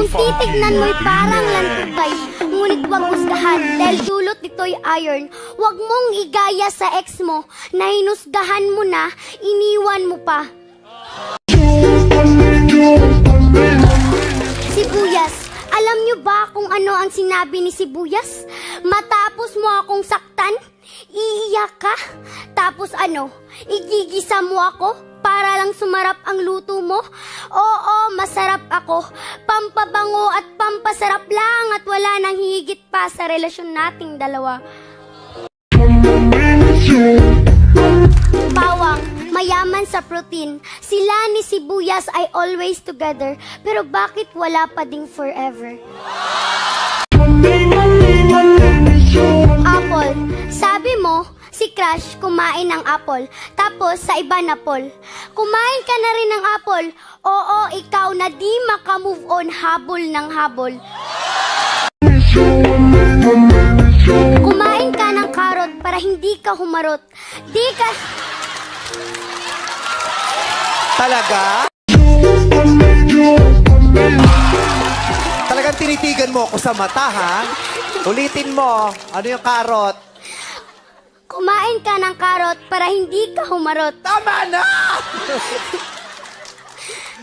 Kung titignan mo'y parang lantutay, ngunit wag husgahan dahil dulot nito'y iron. Wag mong igaya sa ex mo na hinusgahan mo na, iniwan mo pa. Sibuyas, alam nyo ba kung ano ang sinabi ni Sibuyas? Matapos mo akong saktan, iiyak ka? Tapos ano, igigisa mo ako para lang sumarap ang luto mo? Oo, masarap ako. Pampabango at pampasarap lang at wala nang higit pa sa relasyon nating dalawa. Bawang, mayaman sa protein. Sila ni Sibuyas ay always together. Pero bakit wala pa ding forever? Apple, sabi mo, si Crush kumain ng apple. Tapos sa iba na Paul. Kumain ka na rin ng apple. Oo, ikaw na di makamove on, habol ng habol. Kumain ka ng karot para hindi ka humarot. Di ka... Talaga? Talagang tinitigan mo ako sa mata, ha? Ulitin mo. Ano yung karot? Kumain ka ng karot para hindi ka humarot. Tama na!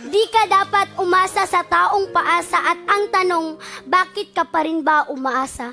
Di ka dapat umasa sa taong paasa at ang tanong, bakit ka pa rin ba umaasa?